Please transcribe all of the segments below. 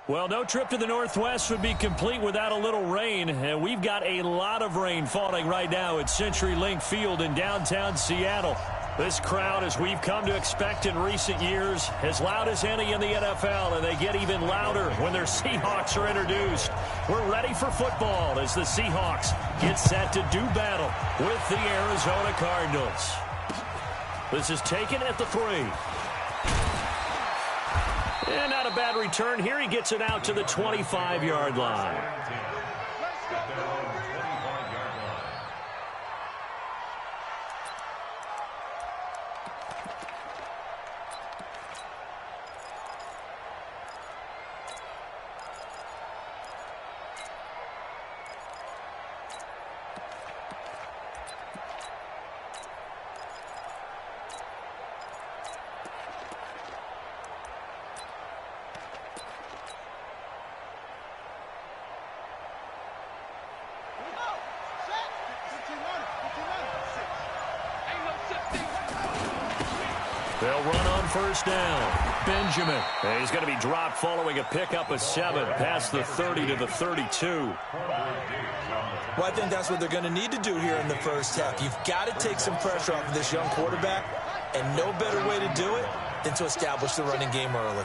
Well, no trip to the Northwest would be complete without a little rain, and we've got a lot of rain falling right now at CenturyLink Field in downtown Seattle. This crowd, as we've come to expect in recent years, as loud as any in the NFL, and they get even louder when their Seahawks are introduced. We're ready for football as the Seahawks get set to do battle with the Arizona Cardinals. This is taken at the 3. And not a bad return here. He gets it out to the 25-yard line. They'll run on first down. Benjamin. And he's going to be dropped following a pickup of 7 past the 30 to the 32. Well, I think that's what they're going to need to do here in the first half. You've got to take some pressure off of this young quarterback, and no better way to do it than to establish the running game early.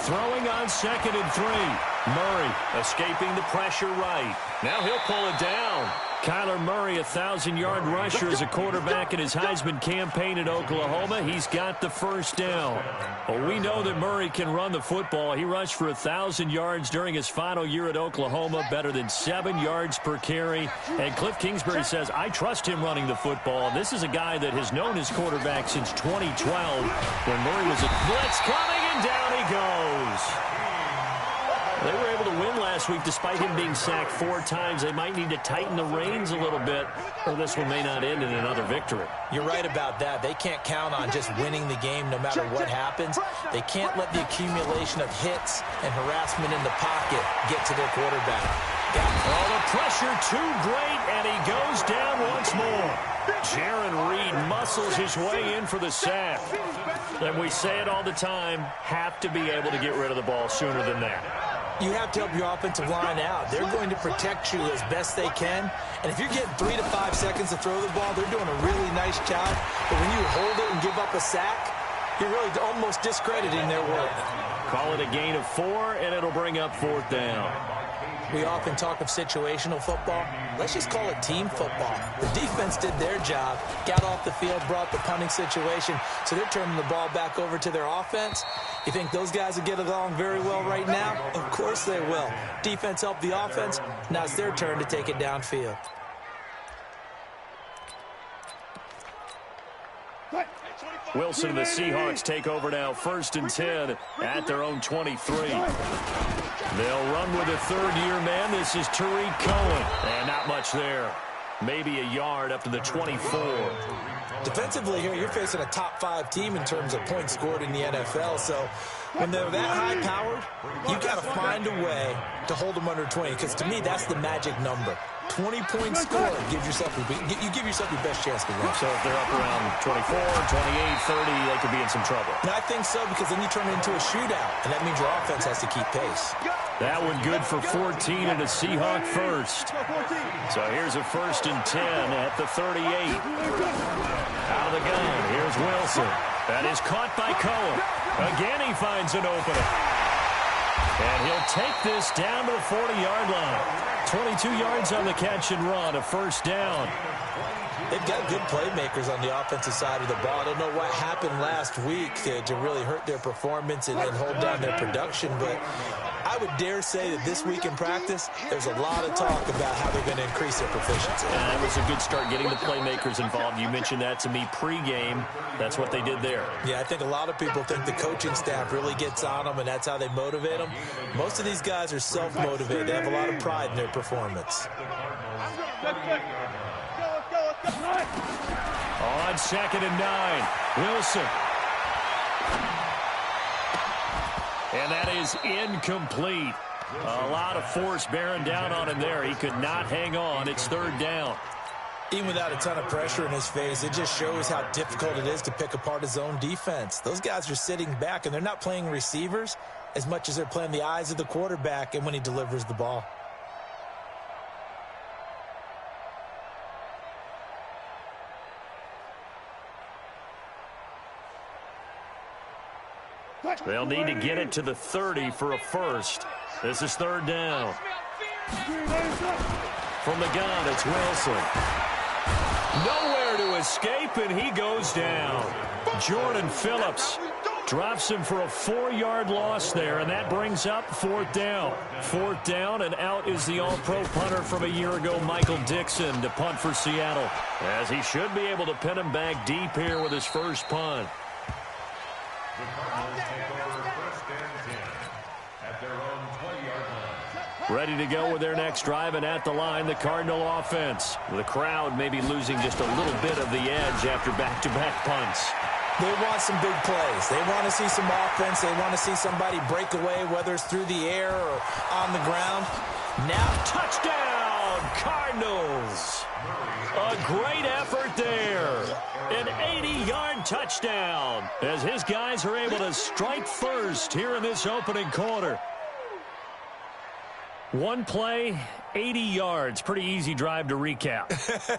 Throwing on 2nd and 3. Murray escaping the pressure right. Now he'll pull it down. Kyler Murray, a 1,000-yard rusher as a quarterback in his Heisman campaign at Oklahoma. He's got the first down. Well, we know that Murray can run the football. He rushed for 1,000 yards during his final year at Oklahoma, better than 7 yards per carry. And Cliff Kingsbury says, I trust him running the football. This is a guy that has known his quarterback since 2012 when Murray was a blitz coming, and down he goes. They were able to win last week despite him being sacked 4 times. They might need to tighten the reins a little bit, or this one may not end in another victory. You're right about that. They can't count on just winning the game no matter what happens. They can't let the accumulation of hits and harassment in the pocket get to their quarterback. Oh, the pressure too great, and he goes down once more. Jaron Reed muscles his way in for the sack. And we say it all the time, have to be able to get rid of the ball sooner than that. You have to help your offensive line out. They're going to protect you as best they can. And if you're getting 3 to 5 seconds to throw the ball, they're doing a really nice job. But when you hold it and give up a sack, you're really almost discrediting their work. Call it a gain of 4, and it'll bring up 4th down. We often talk of situational football. Let's just call it team football. The defense did their job, got off the field, brought the punting situation, so they're turning the ball back over to their offense. You think those guys will get along very well right now? Of course they will. Defense helped the offense. Now it's their turn to take it downfield. Wilson and the Seahawks take over now, 1st and 10 at their own 23. They'll run with a third-year man. This is Tariq Cohen. And not much there. Maybe a yard up to the 24. Defensively here, you're facing a top-5 team in terms of points scored in the NFL. So when they're that high-powered, you've got to find a way to hold them under 20. Because to me, that's the magic number. 20 points scored, you give yourself your best chance to win. So if they're up around 24, 28, 30, they could be in some trouble. And I think so, because then you turn it into a shootout, and that means your offense has to keep pace. That one good for 14 and a Seahawk first. So here's a 1st and 10 at the 38. Out of the gun, here's Wilson. That is caught by Cohen. Again, he finds an opening. And he'll take this down to the 40-yard line. 22 yards on the catch and run, a 1st down. They've got good playmakers on the offensive side of the ball. I don't know what happened last week to really hurt their performance and hold down their production, but I would dare say that this week in practice, there's a lot of talk about how they're going to increase their proficiency. And that was a good start getting the playmakers involved. You mentioned that to me pregame. That's what they did there. Yeah, I think a lot of people think the coaching staff really gets on them, and that's how they motivate them. Most of these guys are self-motivated. They have a lot of pride in their performance. On 2nd and 9, Wilson. And that is incomplete. A lot of force bearing down on him there. He could not hang on. It's 3rd down. Even without a ton of pressure in his face, it just shows how difficult it is to pick apart his own defense. Those guys are sitting back, and they're not playing receivers as much as they're playing the eyes of the quarterback and when he delivers the ball. They'll need to get it to the 30 for a first. This is third down. From the gun, it's Wilson. Nowhere to escape, and he goes down. Jordan Phillips drops him for a 4-yard loss there, and that brings up fourth down. Fourth down, and out is the all-pro punter from a year ago, Michael Dixon, to punt for Seattle, as he should be able to pin him back deep here with his first punt. Ready to go with their next drive, and at the line, the Cardinal offense. The crowd may be losing just a little bit of the edge after back-to-back punts. They want some big plays. They want to see some offense. They want to see somebody break away, whether it's through the air or on the ground. Now, touchdown, Cardinals. A great effort there. An 80-yard touchdown as his guys are able to strike first here in this opening quarter. One play, 80 yards. Pretty easy drive to recap.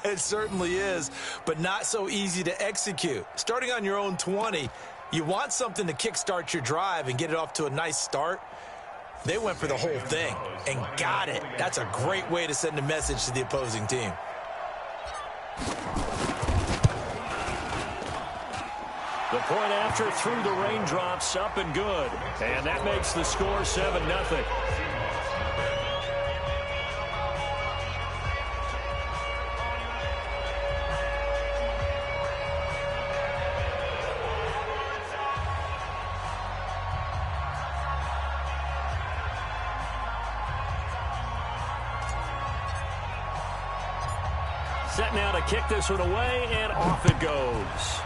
It certainly is, but not so easy to execute. Starting on your own 20, you want something to kickstart your drive and get it off to a nice start. They went for the whole thing and got it. That's a great way to send a message to the opposing team. The point after through the raindrops, up and good. And that makes the score 7-0. Set now to kick this one away, and off it goes.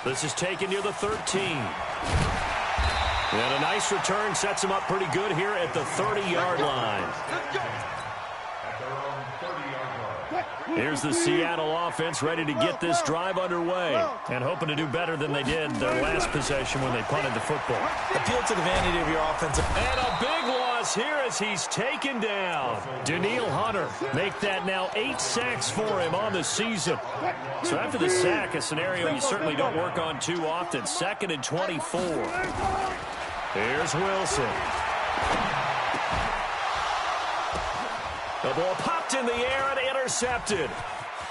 This is taken near the 13. And a nice return sets him up pretty good here at the 30-yard line. Here's the Seattle offense ready to get this drive underway and hoping to do better than they did their last possession when they punted the football. Appeal to the vanity of your offensive. And a big loss here as he's taken down. Danielle Hunter make that now 8 sacks for him on the season. So after the sack, a scenario you certainly don't work on too often. 2nd and 24. Here's Wilson. The ball popped in the air and intercepted.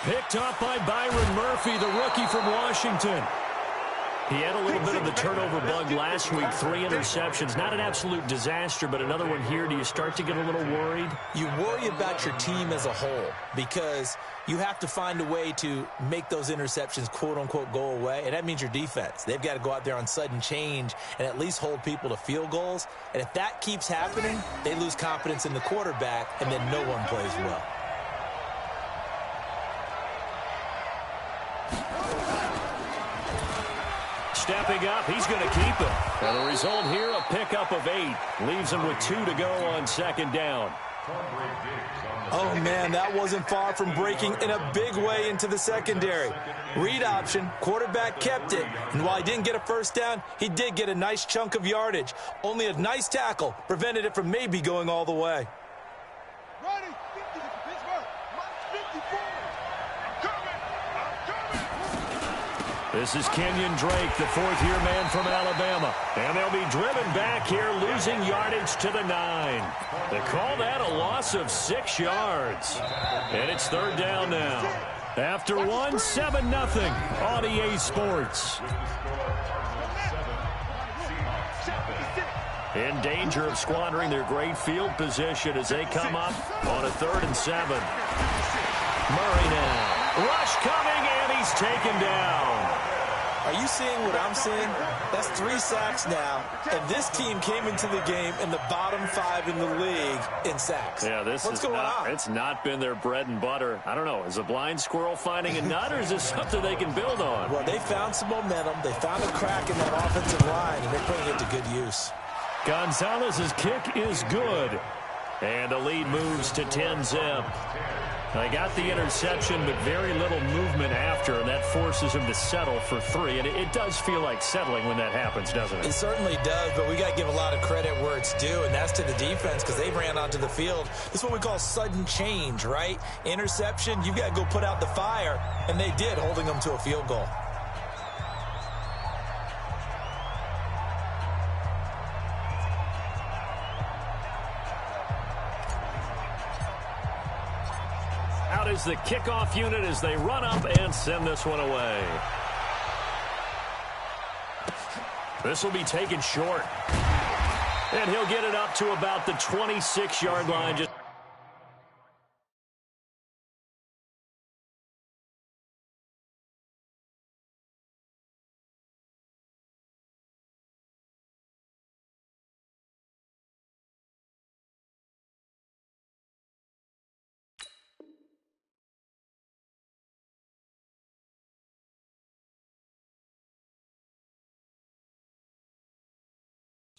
Picked up by Byron Murphy, the rookie from Washington. He had a little bit of the turnover bug last week, 3 interceptions. Not an absolute disaster, but another one here. Do you start to get a little worried? You worry about your team as a whole because you have to find a way to make those interceptions, quote-unquote, go away, and that means your defense. They've got to go out there on sudden change and at least hold people to field goals. And if that keeps happening, they lose confidence in the quarterback, and then no one plays well. Stepping up, he's going to keep it. And the result here, a pickup of 8. Leaves him with 2 to go on 2nd down. Oh, man, that wasn't far from breaking in a big way into the secondary. Read option, quarterback kept it. And while he didn't get a first down, he did get a nice chunk of yardage. Only a nice tackle prevented it from maybe going all the way. This is Kenyon Drake, the 4th-year man from Alabama. And they'll be driven back here, losing yardage to the 9. They call that a loss of 6 yards. And it's 3rd down now. After 7-0 on EA Sports. In danger of squandering their great field position as they come up on a 3rd and 7. Murray now. Rush coming, and he's taken down. Are you seeing what I'm seeing? That's 3 sacks now, and this team came into the game in the bottom 5 in the league in sacks. Yeah, what's going on? It's not been their bread and butter. I don't know. Is a blind squirrel finding a nut, or is this something they can build on? Well, they found some momentum. They found a crack in that offensive line, and they're putting it to good use. Gonzalez's kick is good. And the lead moves to 10-zip. They got the interception, but very little movement after, and that forces him to settle for 3. And it does feel like settling when that happens, doesn't it? It certainly does, but we got to give a lot of credit where it's due, and that's to the defense because they ran onto the field. This is what we call sudden change, right? Interception, you've got to go put out the fire, and they did, holding them to a field goal. Out is the kickoff unit as they run up and send this one away. This will be taken short. And he'll get it up to about the 26-yard line. Just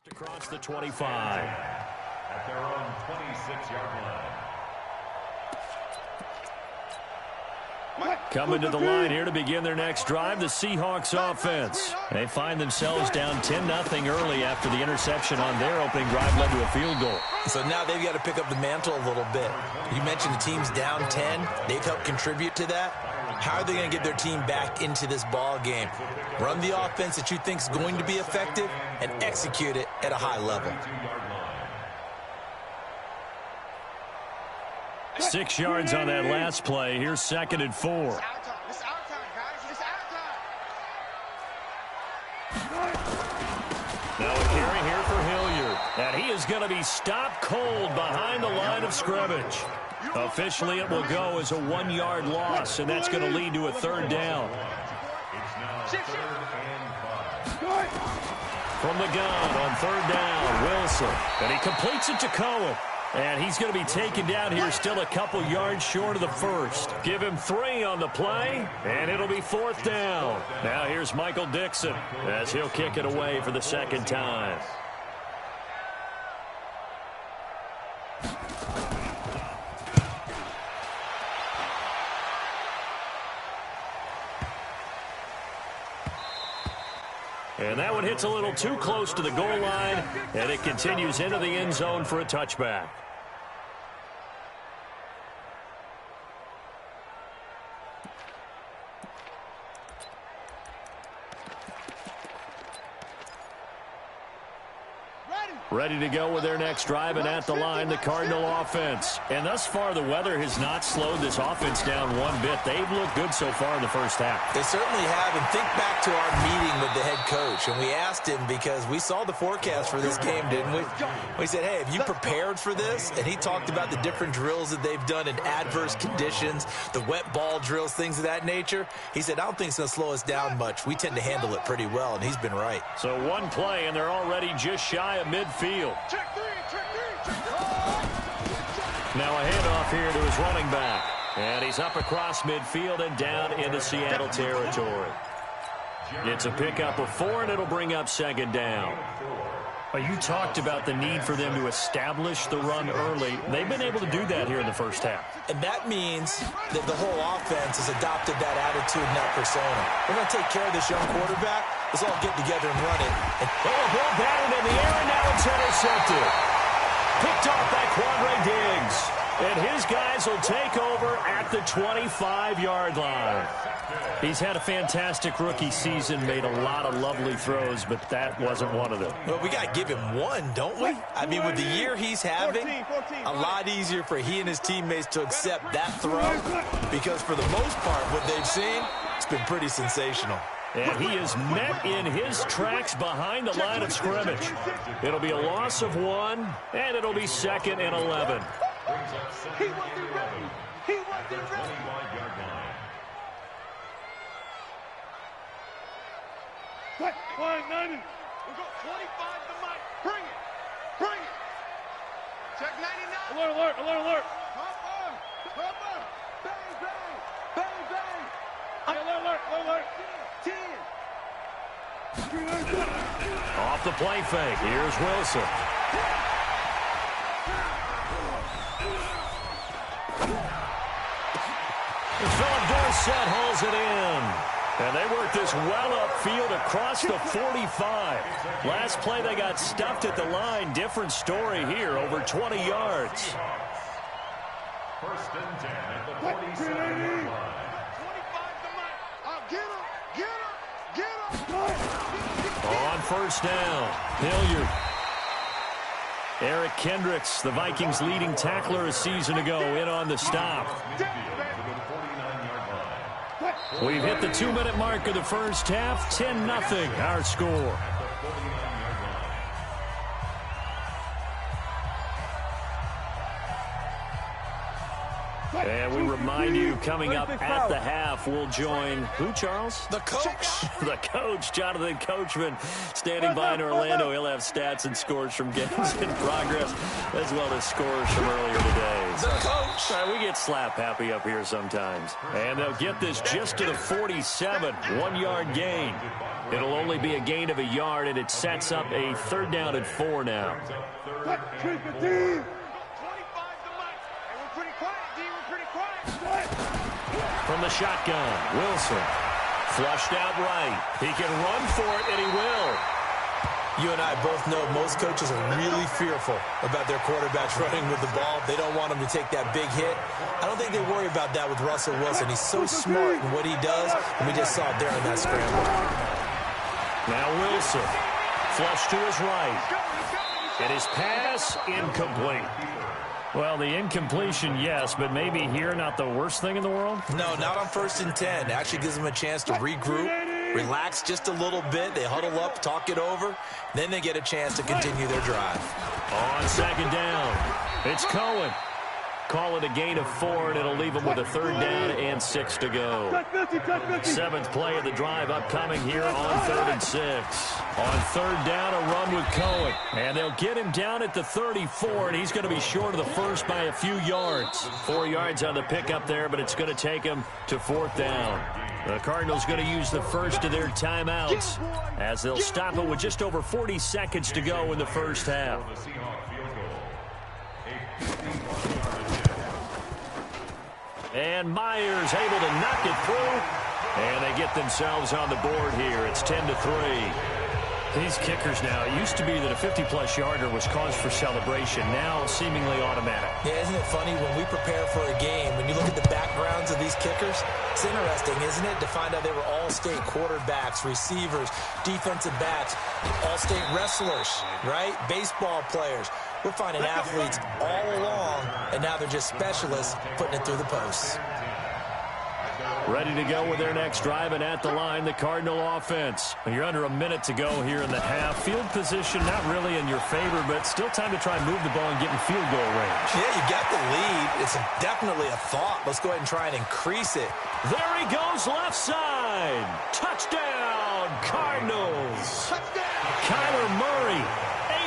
across the 25. At their own 26-yard line. Coming to the line here to begin their next drive, the Seahawks offense. They find themselves down 10-0 early after the interception on their opening drive led to a field goal. So now they've got to pick up the mantle a little bit. You mentioned the team's down 10. They've helped contribute to that. How are they going to get their team back into this ball game? Run the offense that you think is going to be effective and execute it at a high level. 6 yards on that last play. Here's 2nd and 4. Now a carry here for Hilliard. And he is going to be stopped cold behind the line of scrimmage. Officially, it will go as a 1-yard loss, and that's going to lead to a 3rd down. From the gun on 3rd down, Wilson. And he completes it to Cohen. And he's going to be taken down here still a couple yards short of the first. Give him 3 on the play, and it'll be 4th down. Now here's Michael Dixon as he'll kick it away for the 2nd time. And that one hits a little too close to the goal line, and it continues into the end zone for a touchback. Ready to go with their next drive, and at the line, the Cardinal offense. And thus far, the weather has not slowed this offense down one bit. They've looked good so far in the first half. They certainly have, and think back to our meeting with the head coach, and we asked him because we saw the forecast for this game, didn't we? We said, hey, have you prepared for this? And he talked about the different drills that they've done in adverse conditions, the wet ball drills, things of that nature. He said, I don't think it's going to slow us down much. We tend to handle it pretty well, and he's been right. So one play, and they're already just shy of midfield. Now a handoff here to his running back. And he's up across midfield and down into Seattle territory. It's a pickup of 4, and it'll bring up 2nd down. You talked about the need for them to establish the run early. They've been able to do that here in the first half. And that means that the whole offense has adopted that attitude and that persona. We're going to take care of this young quarterback. Let's all get together and run it. And ball batted in the air, and now it's intercepted. Picked off by Quandre Diggs. And his guys will take over at the 25-yard line. He's had a fantastic rookie season, made a lot of lovely throws, but that wasn't one of them. Well, we got to give him one, don't we? I mean, with the year he's having, a lot easier for he and his teammates to accept that throw because for the most part, what they've seen, it's been pretty sensational. And he is met in his tracks behind the line of scrimmage. It'll be a loss of 1, and it'll be 2nd and 11. He wasn't ready. He wasn't ready. What? 190. We go 25 to Mike. Bring it. Bring it. Check 99. Alert, alert, alert, alert. Hop on. Hop on. Bang, bang. Bang, bang. Alert, alert, alert. 10. Off the play fake. Here's Wilson. set hauls it in. And they work this well upfield across the 45. Last play, they got stuffed at the line. Different story here, over 20 yards. First and 10 at the 47-yard line. On first down, Hilliard. Eric Kendricks, the Vikings' leading tackler a season ago, in on the stop. We've hit the 2-minute mark of the first half. 10-0, our score. And we remind you, coming up at the half, we'll join who, Charles? The coach. The coach, Jonathan Coachman, standing by in Orlando. He'll have stats and scores from games in progress, as well as scores from earlier today. The coach. We get slap happy up here sometimes. And they'll get this just to the 47, 1-yard gain. It'll only be a gain of a yard, and it sets up a 3rd down and 4 now. From the shotgun, Wilson. Flushed out right. He can run for it, and he will. You and I both know most coaches are really fearful about their quarterbacks running with the ball. They don't want him to take that big hit. I don't think they worry about that with Russell Wilson. He's so smart in what he does, and we just saw it there in that scramble. Now Wilson. Flushed to his right. And his pass incomplete. Well, the incompletion, yes, but maybe here not the worst thing in the world? No, not on 1st and 10. It actually gives them a chance to regroup, relax just a little bit. They huddle up, talk it over. Then they get a chance to continue their drive. On 2nd down, it's Cohen. Call it a gain of 4, and it'll leave them with a 3rd down and 6 to go. 7th play of the drive upcoming here on 3rd and 6. On 3rd down, a run with Cohen. And they'll get him down at the 34, and he's going to be short of the first by a few yards. 4 yards on the pickup there, but it's going to take him to 4th down. The Cardinals going to use the first of their timeouts as they'll stop it with just over 40 seconds to go in the first half. And Myers able to knock it through. And they get themselves on the board here. It's 10-3. These kickers now, it used to be that a 50-plus yarder was cause for celebration. Now seemingly automatic. Yeah, isn't it funny when we prepare for a game, when you look at the backgrounds of these kickers, it's interesting, isn't it, to find out they were all-state quarterbacks, receivers, defensive backs, all-state wrestlers, right? Baseball players. We're finding athletes all along, and now they're just specialists putting it through the posts. Ready to go with their next drive, and at the line, the Cardinal offense. You're under a minute to go here in the half. Field position not really in your favor, but still time to try and move the ball and get in field goal range. Yeah, you got the lead. It's definitely a thought. Let's go ahead and try and increase it. There he goes, left side. Touchdown, Cardinals. Kyler Murray,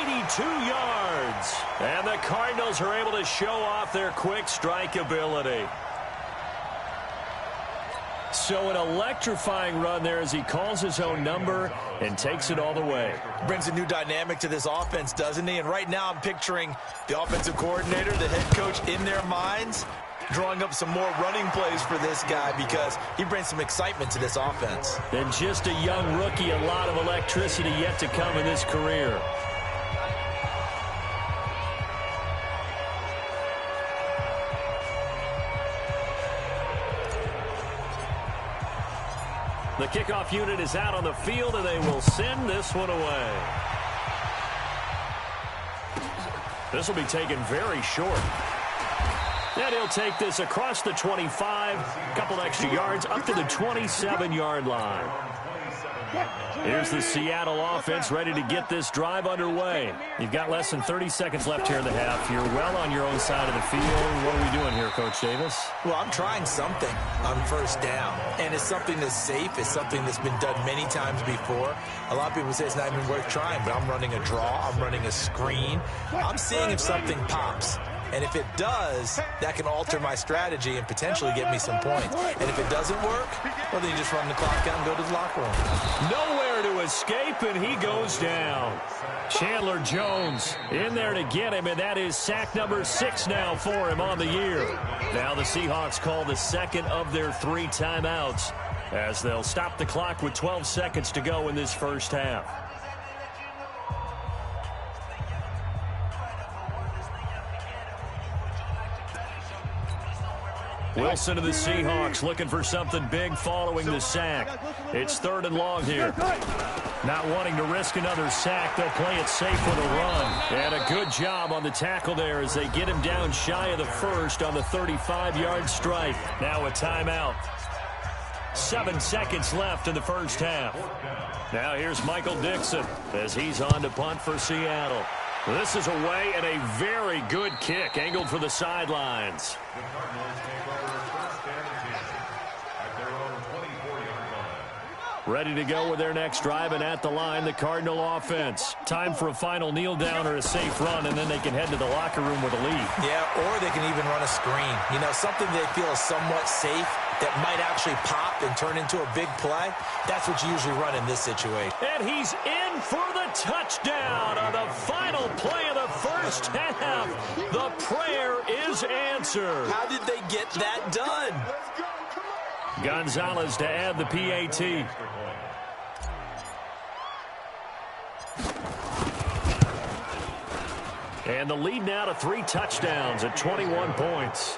82 yards. And the Cardinals are able to show off their quick strike ability. So an electrifying run there as he calls his own number and takes it all the way. Brings a new dynamic to this offense, doesn't he? And right now I'm picturing the offensive coordinator, the head coach in their minds, drawing up some more running plays for this guy because he brings some excitement to this offense. And just a young rookie, a lot of electricity yet to come in his career. The kickoff unit is out on the field, and they will send this one away. This will be taken very short. And he'll take this across the 25, a couple extra yards, up to the 27-yard line. Here's the Seattle offense ready to get this drive underway. You've got less than 30 seconds left here in the half. You're well on your own side of the field. What are we doing here, Coach Davis? Well, I'm trying something on first down, and it's something that's safe. It's something that's been done many times before. A lot of people say it's not even worth trying, but I'm running a draw. I'm running a screen. I'm seeing if something pops. And if it does, that can alter my strategy and potentially get me some points. And if it doesn't work, well, then you just run the clock out and go to the locker room. Nowhere to escape, and he goes down. Chandler Jones in there to get him, and that is sack number 6 now for him on the year. Now the Seahawks call the second of their 3 timeouts as they'll stop the clock with 12 seconds to go in this first half. Wilson to the Seahawks looking for something big following the sack. It's 3rd and long here. Not wanting to risk another sack, they'll play it safe with a run. And a good job on the tackle there as they get him down shy of the first on the 35-yard strike. Now a timeout. 7 seconds left in the first half. Now here's Michael Dixon as he's on to punt for Seattle. This is away and a very good kick angled for the sidelines. The Cardinals take over 1st and 10 at their own 24-yard line. Ready to go with their next drive, and at the line, the Cardinal offense. Time for a final kneel down or a safe run, and then they can head to the locker room with a lead. Yeah, or they can even run a screen. You know, something they feel is somewhat safe that might actually pop and turn into a big play. That's what you usually run in this situation. And he's in for the touchdown on the final play of the first half. The prayer is answered. How did they get that done? Gonzalez to add the PAT. And the lead now to 3 touchdowns at 21 points.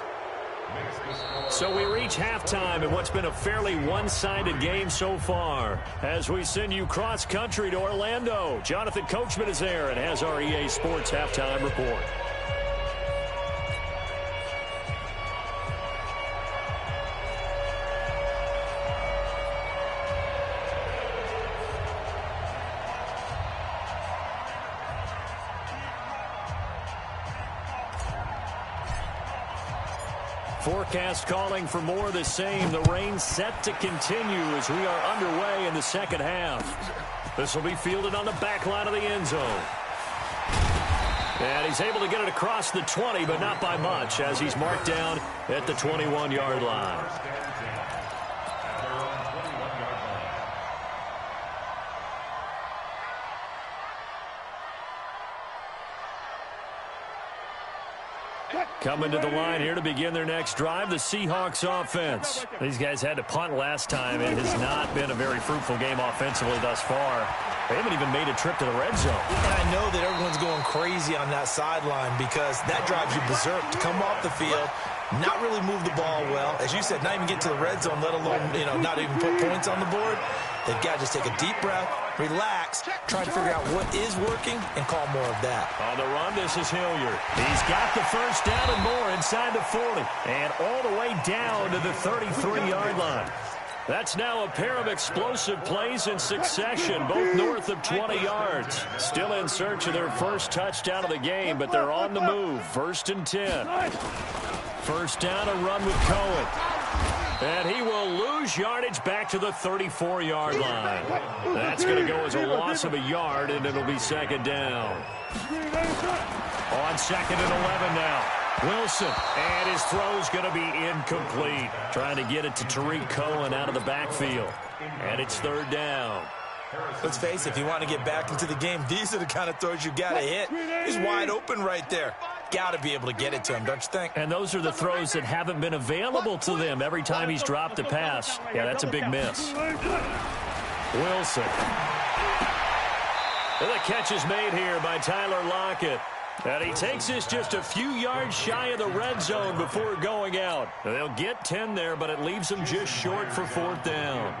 So we reach halftime in what's been a fairly one-sided game so far. As we send you cross-country to Orlando, Jonathan Coachman is there and has our EA Sports halftime report. Forecast calling for more of the same. The rain set to continue as we are underway in the second half. This will be fielded on the back line of the end zone. And he's able to get it across the 20, but not by much, as he's marked down at the 21-yard line. Coming to the line here to begin their next drive, the Seahawks offense. These guys had to punt last time. It has not been a very fruitful game offensively thus far. They haven't even made a trip to the red zone. And I know that everyone's going crazy on that sideline because that drives you berserk to come off the field, not really move the ball well. As you said, not even get to the red zone, let alone, not even put points on the board. They've got to just take a deep breath, relax, try to figure out what is working, and call more of that. On the run, this is Hilliard. He's got the first down and more inside the 40. And all the way down to the 33-yard line. That's now a pair of explosive plays in succession, both north of 20 yards. Still in search of their first touchdown of the game, but they're on the move. 1st and 10. First down, a run with Cohen. And he will lose yardage back to the 34-yard line. That's going to go as a loss of a yard, and it'll be 2nd down. On 2nd and 11 now. Wilson, and his throw's going to be incomplete. Trying to get it to Tariq Cohen out of the backfield. And it's 3rd down. Let's face it, if you want to get back into the game, these are the kind of throws you got to hit. He's wide open right there. Got to be able to get it to him, don't you think? And those are the throws that haven't been available to them every time he's dropped a pass. Yeah, that's a big miss. Wilson. And the catch is made here by Tyler Lockett. And he takes this just a few yards shy of the red zone before going out. They'll get 10 there, but it leaves them just short for 4th down.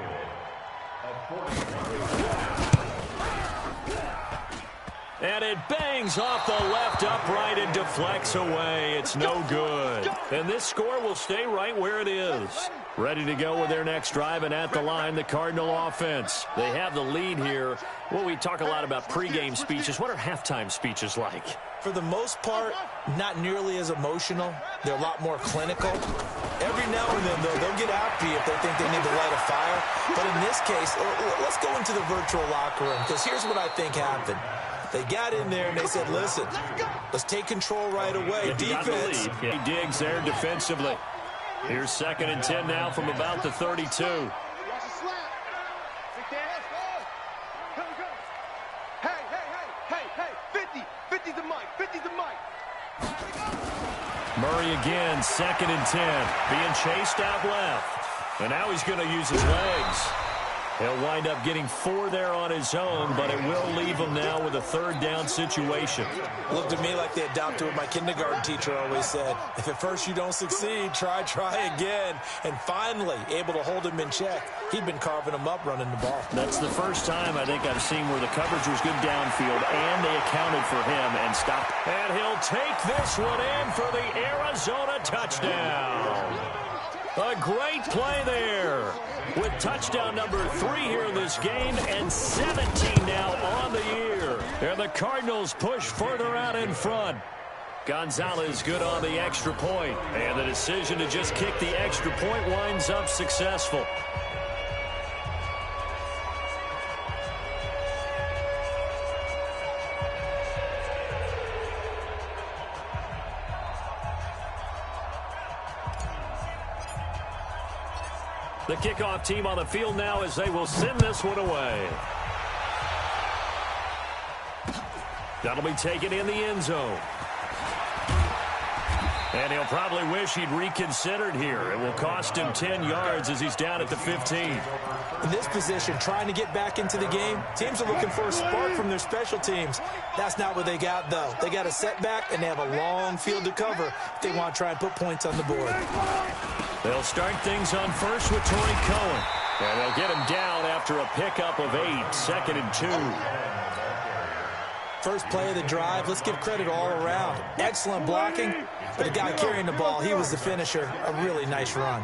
And it bangs off the left upright and deflects away. It's no good. And this score will stay right where it is. Ready to go with their next drive, and at the line, the Cardinal offense. They have the lead here. Well, we talk a lot about pregame speeches. What are halftime speeches like? For the most part, not nearly as emotional. They're a lot more clinical. Every now and then, though, they'll get after you if they think they need to light a fire. But in this case, let's go into the virtual locker room, because here's what I think happened. They got in there and they said, listen, let's take control right away. Defense. He digs there defensively. Here's 2nd and 10 now from about the 32. Murray again, 2nd and 10, being chased out left. And now he's going to use his legs. He'll wind up getting 4 there on his own, but it will leave him now with a 3rd down situation. Looked to me like they adopted what my kindergarten teacher always said. If at first you don't succeed, try again. And finally, able to hold him in check. He'd been carving him up running the ball. That's the first time I think I've seen where the coverage was good downfield, and they accounted for him and stopped. And he'll take this one in for the Arizona touchdown. A great play there with touchdown number 3 here in this game and 17 now on the year. And the Cardinals push further out in front. Gonzalez good on the extra point, and the decision to just kick the extra point winds up successful. The kickoff team on the field now as they will send this one away. That'll be taken in the end zone. And he'll probably wish he'd reconsidered here. It will cost him 10 yards as he's down at the 15. In this position, trying to get back into the game, teams are looking for a spark from their special teams. That's not what they got, though. They got a setback, and they have a long field to cover if they want to try and put points on the board. They'll start things on first with Torrey Cohen. And they'll get him down after a pickup of 8, 2nd and 2. First play of the drive, let's give credit all around. Excellent blocking, but the guy carrying the ball, he was the finisher. A really nice run.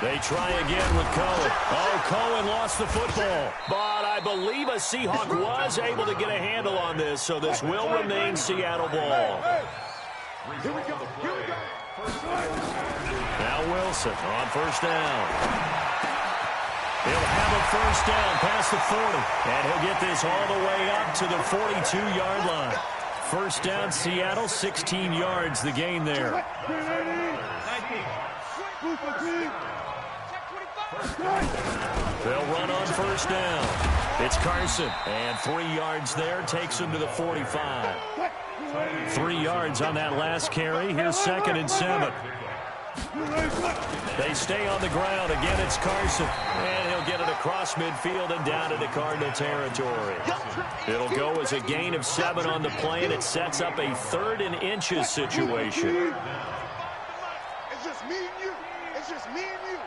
They try again with Cohen. Oh, Cohen lost the football. But I believe a Seahawk was able to get a handle on this, so this will remain Seattle ball. Here we go. Now Wilson on first down. He'll have a first down past the 40, and he'll get this all the way up to the 42-yard line. First down, Seattle, 16 yards the gain there. They'll run on first down. It's Carson, and 3 yards there takes him to the 45. 3 yards on that last carry. Here's 2nd and 7. They stay on the ground. Again, it's Carson. And he'll get it across midfield and down into Cardinal territory. It'll go as a gain of 7 on the play, and it sets up a 3rd and inches situation. It's just me and you. It's just me and you.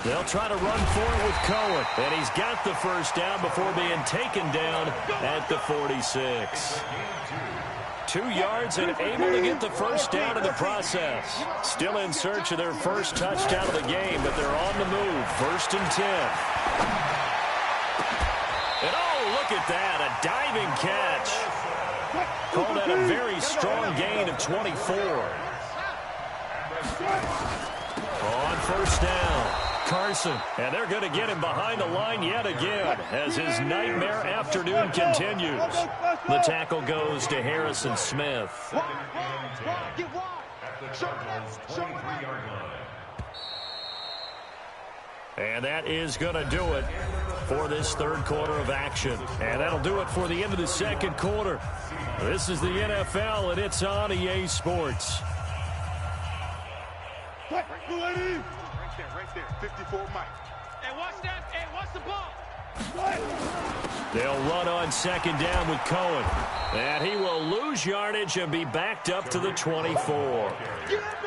They'll try to run for it with Cohen. And he's got the first down before being taken down at the 46. 2 yards and able to get the first down in the process. Still in search of their first touchdown of the game, but they're on the move. 1st and 10. And oh, look at that, a diving catch. Called that a very strong gain of 24. On first down, Carson, and they're going to get him behind the line yet again as his nightmare afternoon continues. The tackle goes to Harrison Smith. And that is going to do it for this 3rd quarter of action. And that'll do it for the end of the 2nd quarter. This is the NFL, and it's on EA Sports. Right there, 54 Mike. Hey, watch that. Hey, watch the ball. They'll run on 2nd down with Cohen. And he will lose yardage and be backed up to the 24.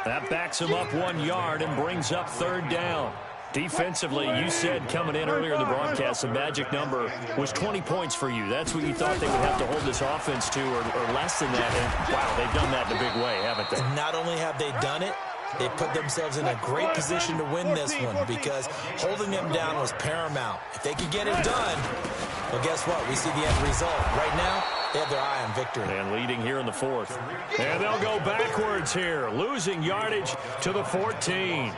That backs him up 1 yard and brings up 3rd down. Defensively, you said coming in earlier in the broadcast, the magic number was 20 points for you. That's what you thought they would have to hold this offense to, or less than that. And, wow, they've done that in a big way, haven't they? Not only have they done it, they put themselves in a great position to win this one because holding them down was paramount. If they could get it done, well, guess what? We see the end result. Right now, They have their eye on victory. And leading here in the fourth. And they'll go backwards here, losing yardage to the 14.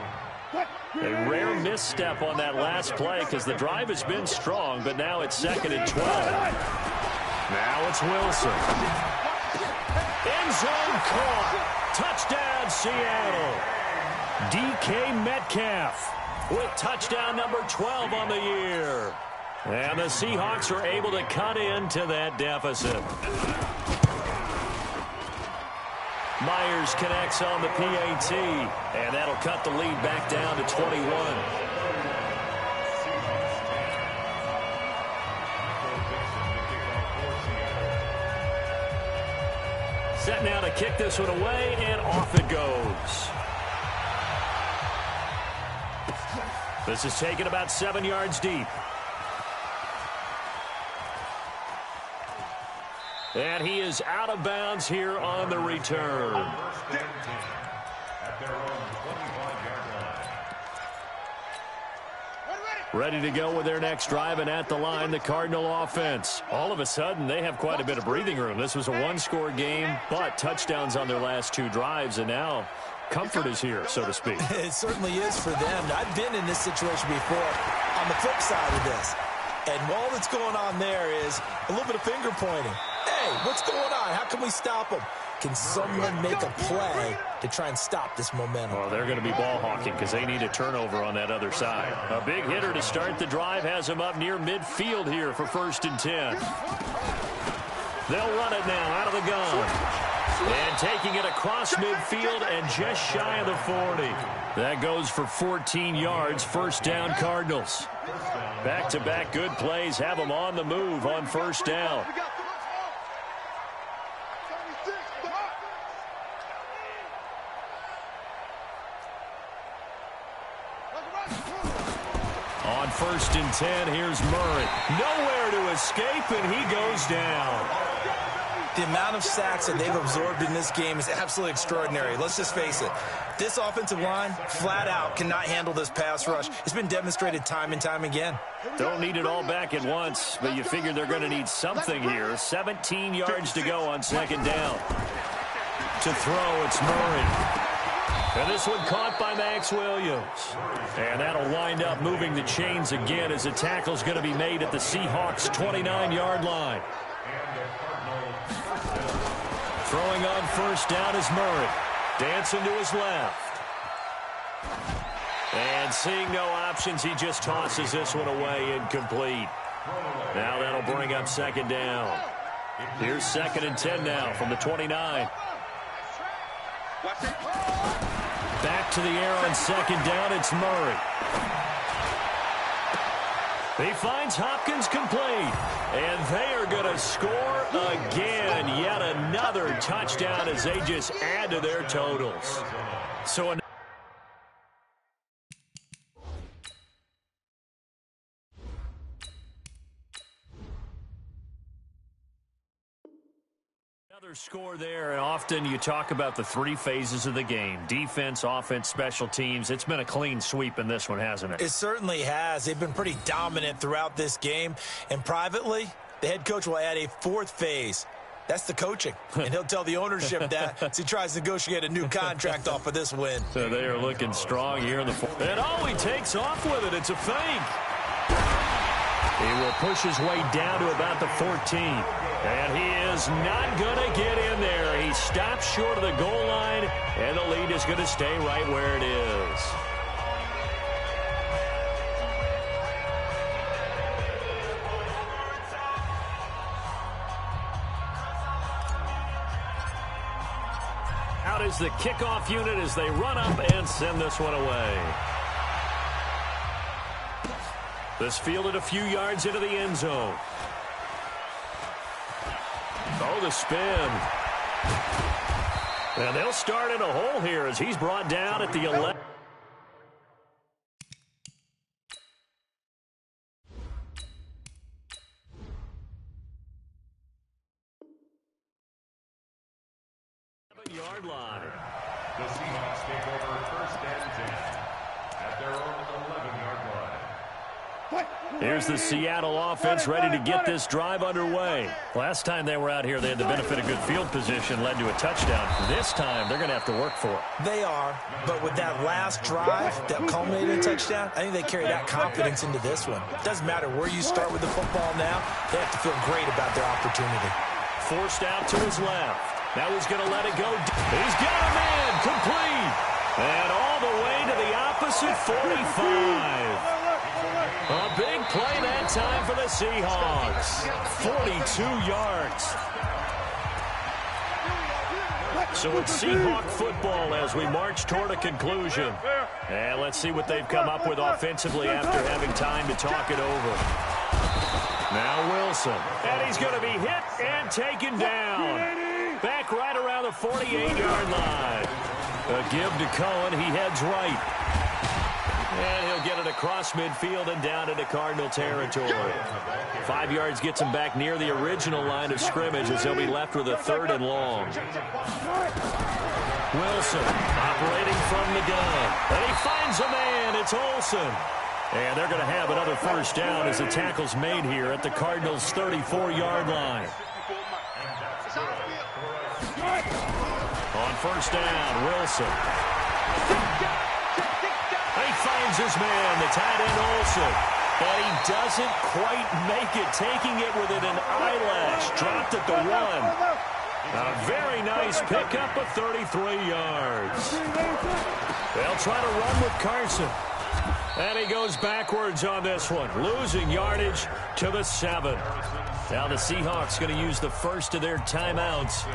A rare misstep on that last play because the drive has been strong, but now it's 2nd and 12. Now it's Wilson. End zone caught. Touchdown, Seattle. DK Metcalf with touchdown number 12 on the year. And the Seahawks are able to cut into that deficit. Myers connects on the PAT, and that'll cut the lead back down to 21. Set now to kick this one away, and off it goes. This is taken about 7 yards deep. And he is out of bounds here on the return. Ready to go with their next drive, and at the line, the Cardinal offense. All of a sudden, they have quite a bit of breathing room. This was a one-score game, but touchdowns on their last 2 drives, and now comfort is here, so to speak. It certainly is for them. I've been in this situation before on the flip side of this. And all that's going on there is a little bit of finger pointing. Hey, what's going on? How can we stop them? Can someone make a play to try and stop this momentum? Well, they're going to be ball hawking because they need a turnover on that other side. A big hitter to start the drive has him up near midfield here for 1st and 10. They'll run it now out of the gun. And taking it across midfield and just shy of the 40. That goes for 14 yards, 1st down Cardinals. Back-to-back good plays have them on the move on 1st down. On 1st and 10, here's Murray. Nowhere to escape, and he goes down. The amount of sacks that they've absorbed in this game is absolutely extraordinary. Let's just face it. This offensive line, flat out, cannot handle this pass rush. It's been demonstrated time and time again. Don't need it all back at once, but you figure they're going to need something here. 17 yards to go on 2nd down. To throw, it's Murray. And this one caught by Max Williams. And that'll wind up moving the chains again as a tackle's going to be made at the Seahawks' 29-yard line. Throwing on 1st down is Murray. Dancing to his left. And seeing no options, he just tosses this one away incomplete. Now that'll bring up 2nd down. Here's 2nd and 10 now from the 29. Back to the air on 2nd down, it's Murray. He finds Hopkins complete. And they are going to score again. Yet another touchdown as they just add to their totals. So another score there, and often you talk about the 3 phases of the game. Defense, offense, special teams. It's been a clean sweep in this one, hasn't it? It certainly has. They've been pretty dominant throughout this game. And privately, the head coach will add a 4th phase. That's the coaching. And he'll tell the ownership that as he tries to negotiate a new contract off of this win. So they are looking strong here in the 4th. And he takes off with it. It's a fake. He will push his way down to about the 14. And he is not going to get in there. He stops short of the goal line, and the lead is going to stay right where it is. Out is the kickoff unit as they run up and send this one away. This fielded a few yards into the end zone. Oh, the spin. And they'll start in a hole here as he's brought down at the 11. Yard line. The Seahawks take over 1st and 10 at their own 11-yard line. Here's the Seattle offense ready to get this drive underway. Last time they were out here, they had the benefit of good field position, led to a touchdown. This time, they're going to have to work for it. They are, but with that last drive that culminated in a touchdown, I think they carry that confidence into this one. It doesn't matter where you start with the football now. They have to feel great about their opportunity. Forced out to his left. Now he's going to let it go. He's got a man complete. And all the way to the opposite 45. A big play that time for the Seahawks. 42 yards. So it's Seahawk football as we march toward a conclusion. And let's see what they've come up with offensively after having time to talk it over. Now Wilson. And he's going to be hit and taken down. Back right around the 48-yard line. A give to Cohen. He heads right. And he'll get it across midfield and down into Cardinal territory. 5 yards gets him back near the original line of scrimmage as he'll be left with a 3rd and long. Wilson operating from the gun. And he finds a man. It's Olsen. And they're going to have another first down as the tackle's made here at the Cardinals' 34-yard line. On first down, Wilson. He finds his man, the tight end Olsen. But he doesn't quite make it, taking it within an eyelash. Dropped at the 1. A very nice pickup of 33 yards. They'll try to run with Carson. And he goes backwards on this one, losing yardage to the 7. Now the Seahawks going to use the first of their timeouts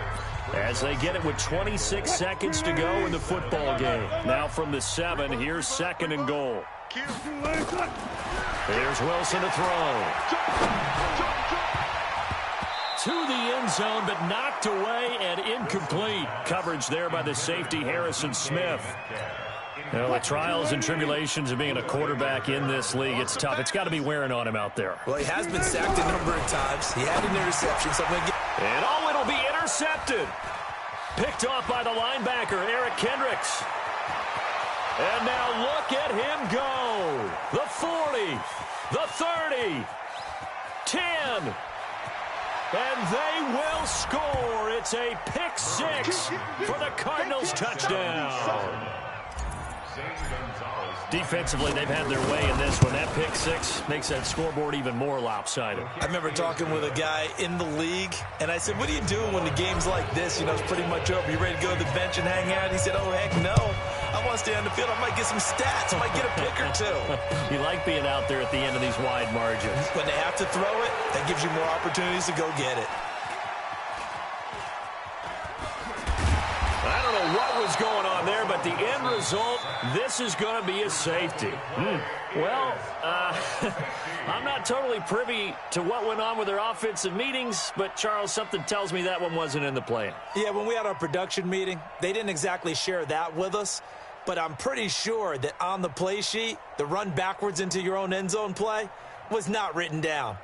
as they get it with 26 seconds to go in the football game. Now from the 7, here's 2nd and goal. Here's Wilson to throw. To the end zone, but knocked away and incomplete. Coverage there by the safety, Harrison Smith. Well, the trials and tribulations of being a quarterback in this league, it's tough. It's got to be wearing on him out there. Well, he has been sacked a number of times. He had an interception. So and it'll be intercepted. Picked off by the linebacker, Eric Kendricks. And now look at him go. The 40, the 30, 10. And they will score. It's a pick 6 for the Cardinals touchdown. Defensively, they've had their way in this one. That pick 6 makes that scoreboard even more lopsided. I remember talking with a guy in the league, and I said, what do you do when the game's like this? You know, it's pretty much over. You ready to go to the bench and hang out? He said, oh, heck no. I want to stay on the field. I might get some stats. I might get a pick or 2. You like being out there at the end of these wide margins. When they have to throw it, that gives you more opportunities to go get it. I don't know what was going on there, but the end result, this is going to be a safety. Well, I'm not totally privy to what went on with their offensive meetings, but, Charles, something tells me that one wasn't in the plan. Yeah, when we had our production meeting, they didn't exactly share that with us, but I'm pretty sure that on the play sheet, the run backwards into your own end zone play was not written down.